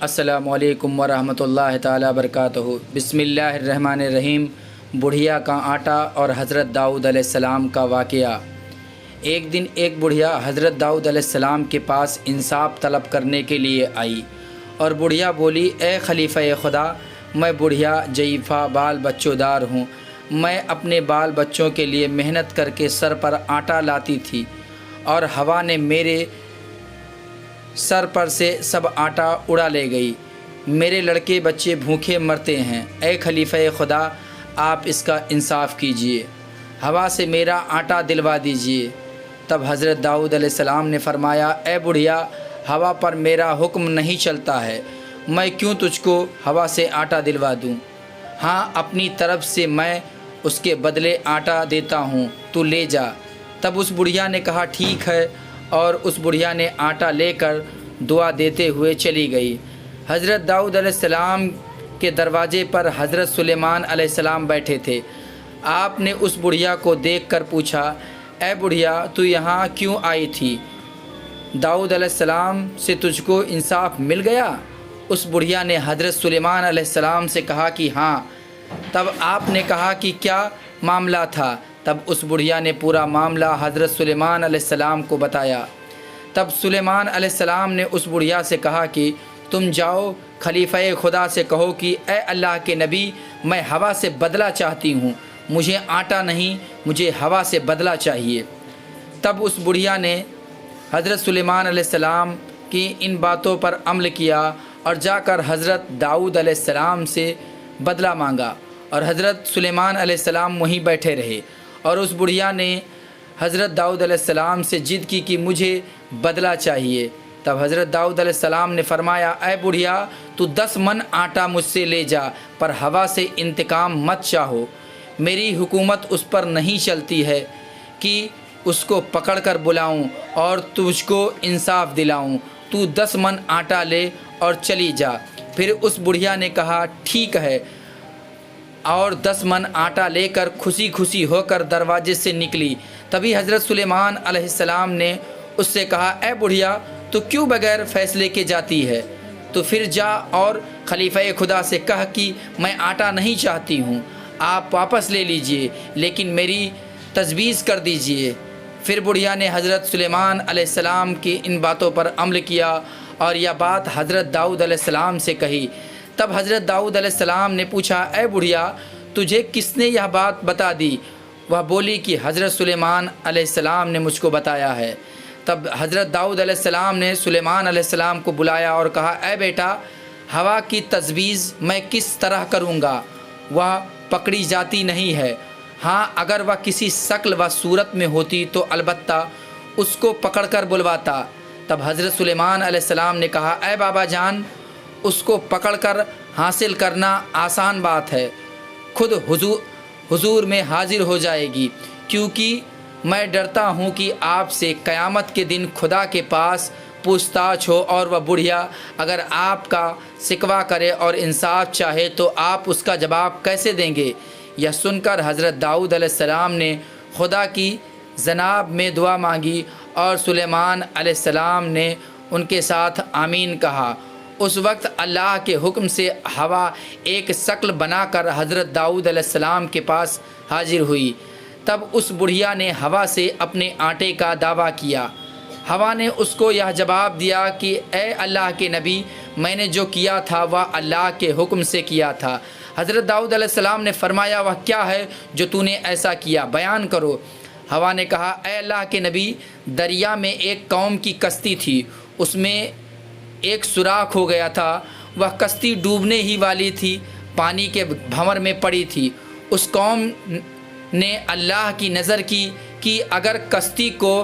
السلام علیکم ورحمۃ اللہ تعالیٰ وبرکاتہ۔ بسم اللہ الرحمن الرحیم۔ بڑھیا کا آٹا اور حضرت داؤد علیہ السلام کا واقعہ۔ ایک دن ایک بڑھیا حضرت داؤد علیہ السلام کے پاس انصاف طلب کرنے کے لیے آئی، اور بڑھیا بولی، اے خلیفہ خدا، میں بڑھیا ضعیفہ بال بچوں دار ہوں۔ میں اپنے بال بچوں کے لیے محنت کر کے سر پر آٹا لاتی تھی، اور ہوا نے میرے سر پر سے سب آٹا اڑا لے گئی۔ میرے لڑکے بچے بھوکے مرتے ہیں۔ اے خلیفہ خدا، آپ اس کا انصاف کیجئے، ہوا سے میرا آٹا دلوا دیجئے۔ تب حضرت داؤد علیہ السلام نے فرمایا، اے بڑھیا، ہوا پر میرا حکم نہیں چلتا ہے، میں کیوں تجھ کو ہوا سے آٹا دلوا دوں؟ ہاں، اپنی طرف سے میں اس کے بدلے آٹا دیتا ہوں، تو لے جا۔ تب اس بڑھیا نے کہا، ٹھیک ہے، اور اس بڑھیا نے آٹا لے کر دعا دیتے ہوئے چلی گئی۔ حضرت داؤد علیہ السلام کے دروازے پر حضرت سلیمان علیہ السلام بیٹھے تھے۔ آپ نے اس بڑھیا کو دیکھ کر پوچھا، اے بڑھیا، تو یہاں کیوں آئی تھی؟ داؤد علیہ السلام سے تجھ کو انصاف مل گیا؟ اس بڑھیا نے حضرت سلیمان علیہ السلام سے کہا کہ ہاں۔ تب آپ نے کہا کہ کیا معاملہ تھا؟ تب اس بڑھیا نے پورا معاملہ حضرت سلیمان علیہ السلام کو بتایا۔ تب سلیمان علیہ السلام نے اس بڑھیا سے کہا کہ تم جاؤ، خلیفہ خدا سے کہو کہ اے اللہ کے نبی، میں ہوا سے بدلہ چاہتی ہوں، مجھے آٹا نہیں، مجھے ہوا سے بدلہ چاہیے۔ تب اس بڑھیا نے حضرت سلیمان علیہ السلام کی ان باتوں پر عمل کیا، اور جا کر حضرت داؤد علیہ السلام سے بدلہ مانگا، اور حضرت سلیمان علیہ السلام وہیں بیٹھے رہے۔ اور اس بڑھیا نے حضرت داؤد علیہ السلام سے ضد کی کہ مجھے بدلہ چاہیے۔ تب حضرت داؤد علیہ السلام نے فرمایا، اے بڑھیا، تو 10 من آٹا مجھ سے لے جا، پر ہوا سے انتقام مت چاہو۔ میری حکومت اس پر نہیں چلتی ہے کہ اس کو پکڑ کر بلاؤں اور تجھ کو انصاف دلاؤں۔ تو 10 من آٹا لے اور چلی جا۔ پھر اس بڑھیا نے کہا، ٹھیک ہے، اور 10 من آٹا لے کر خوشی خوشی ہو کر دروازے سے نکلی۔ تبھی حضرت سلیمان علیہ السلام نے اس سے کہا، اے بڑھیا، تو کیوں بغیر فیصلے کے جاتی ہے؟ تو پھر جا اور خلیفہ خدا سے کہہ کہ میں آٹا نہیں چاہتی ہوں، آپ واپس لے لیجئے، لیکن میری تجویز کر دیجئے۔ پھر بڑھیا نے حضرت سلیمان علیہ السلام کی ان باتوں پر عمل کیا، اور یہ بات حضرت داؤد علیہ السلام سے کہی۔ تب حضرت داؤد علیہ السلام نے پوچھا، اے بڑھیا، تجھے کس نے یہ بات بتا دی؟ وہ بولی کہ حضرت سلیمان علیہ السلام نے مجھ کو بتایا ہے۔ تب حضرت داؤد علیہ السلام نے سلیمان علیہ السلام کو بلایا اور کہا، اے بیٹا، ہوا کی تجویز میں کس طرح کروں گا؟ وہ پکڑی جاتی نہیں ہے۔ ہاں، اگر وہ کسی شکل و صورت میں ہوتی تو البتہ اس کو پکڑ کر بلواتا۔ تب حضرت سلیمان علیہ السلام نے کہا، اے بابا جان، اس کو پکڑ کر حاصل کرنا آسان بات ہے، خود حضور میں حاضر ہو جائے گی، کیونکہ میں ڈرتا ہوں کہ آپ سے قیامت کے دن خدا کے پاس پوچھ تاچھ ہو، اور وہ بڑھیا اگر آپ کا شکوہ کرے اور انصاف چاہے تو آپ اس کا جواب کیسے دیں گے؟ یہ سن کر حضرت داؤد علیہ السلام نے خدا کی جناب میں دعا مانگی، اور سلیمان علیہ السلام نے ان کے ساتھ آمین کہا۔ اس وقت اللہ کے حکم سے ہوا ایک شکل بنا کر حضرت داؤد علیہ السلام کے پاس حاضر ہوئی۔ تب اس بڑھیا نے ہوا سے اپنے آٹے کا دعویٰ کیا۔ ہوا نے اس کو یہ جواب دیا کہ اے اللہ کے نبی، میں نے جو کیا تھا وہ اللہ کے حکم سے کیا تھا۔ حضرت داؤد علیہ السلام نے فرمایا، وہ کیا ہے جو تو نے ایسا کیا؟ بیان کرو۔ ہوا نے کہا، اے اللہ کے نبی، دریا میں ایک قوم کی کشتی تھی، اس میں ایک سوراخ ہو گیا تھا، وہ کشتی ڈوبنے ہی والی تھی، پانی کے بھنور میں پڑی تھی۔ اس قوم نے اللہ کی نظر کی کہ اگر کشتی کو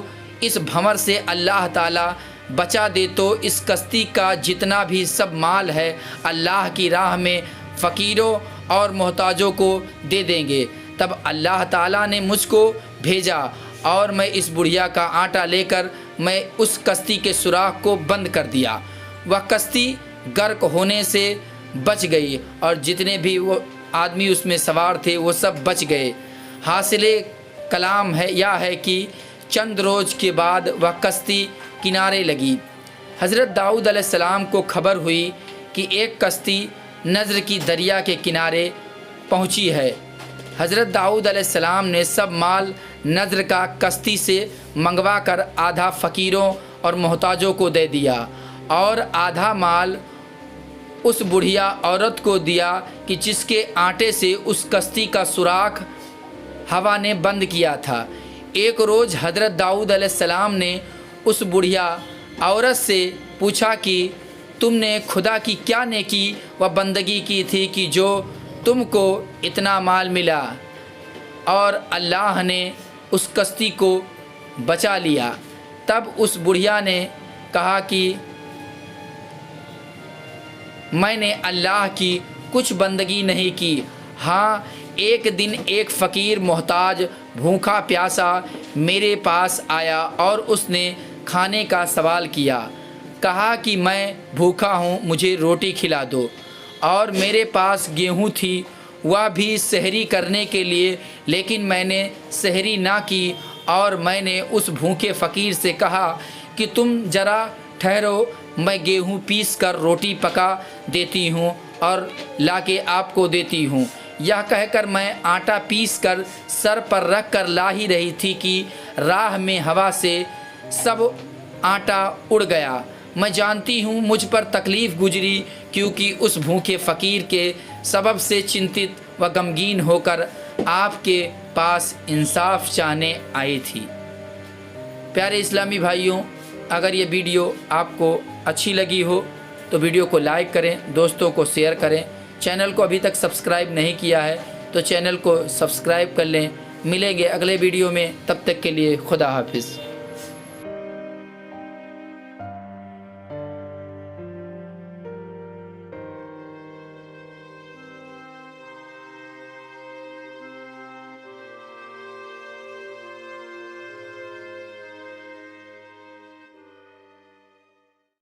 اس بھنور سے اللہ تعالیٰ بچا دے تو اس کشتی کا جتنا بھی سب مال ہے اللہ کی راہ میں فقیروں اور محتاجوں کو دے دیں گے۔ تب اللہ تعالیٰ نے مجھ کو بھیجا، اور میں اس بڑھیا کا آٹا لے کر میں اس کشتی کے سوراخ کو بند کر دیا۔ وہ کشتی غرق ہونے سے بچ گئی، اور جتنے بھی وہ آدمی اس میں سوار تھے وہ سب بچ گئے۔ حاصل کلام ہے کہ چند روز کے بعد وہ کشتی کنارے لگی۔ حضرت داؤد علیہ السلام کو خبر ہوئی کہ ایک کشتی نذر کی دریا کے کنارے پہنچی ہے۔ حضرت داؤد علیہ السلام نے سب مال نذر کا کشتی سے منگوا کر آدھا فقیروں اور محتاجوں کو دے دیا اور آدھا مال اس بڑھیا عورت کو دیا کہ جس کے آٹے سے اس کشتی کا سوراخ ہوا نے بند کیا تھا۔ ایک روز حضرت داؤد علیہ السلام نے اس بڑھیا عورت سے پوچھا کہ تم نے خدا کی کیا نیکی و بندگی کی تھی کہ جو تم کو اتنا مال ملا اور اللہ نے اس کشتی کو بچا لیا۔ تب اس بڑھیا نے کہا کہ میں نے اللہ کی کچھ بندگی نہیں کی، ہاں ایک دن ایک فقیر محتاج بھوکا پیاسا میرے پاس آیا اور اس نے کھانے کا سوال کیا، کہا کہ میں بھوکا ہوں، مجھے روٹی کھلا دو، اور میرے پاس گیہوں تھی وہ بھی سحری کرنے کے لیے، لیکن میں نے سحری نہ کی اور میں نے اس بھوکے فقیر سے کہا کہ تم ذرا ٹھہرو، میں گیہوں پیس کر روٹی پکا دیتی ہوں اور لا کے آپ کو دیتی ہوں۔ یہ کہہ کر میں آٹا پیس کر سر پر رکھ کر لا ہی رہی تھی کہ راہ میں ہوا سے سب آٹا اڑ گیا۔ میں جانتی ہوں مجھ پر تکلیف گزری، کیونکہ اس بھوکے فقیر کے سبب سے چنتت و غمگین ہو کر آپ کے پاس انصاف چاہنے آئی تھی۔ پیارے اسلامی بھائیوں، اگر یہ ویڈیو آپ کو اچھی لگی ہو تو ویڈیو کو لائک کریں، دوستوں کو شیئر کریں، چینل کو ابھی تک سبسکرائب نہیں کیا ہے تو چینل کو سبسکرائب کر لیں۔ ملیں گے اگلے ویڈیو میں، تب تک کے لیے خدا حافظ۔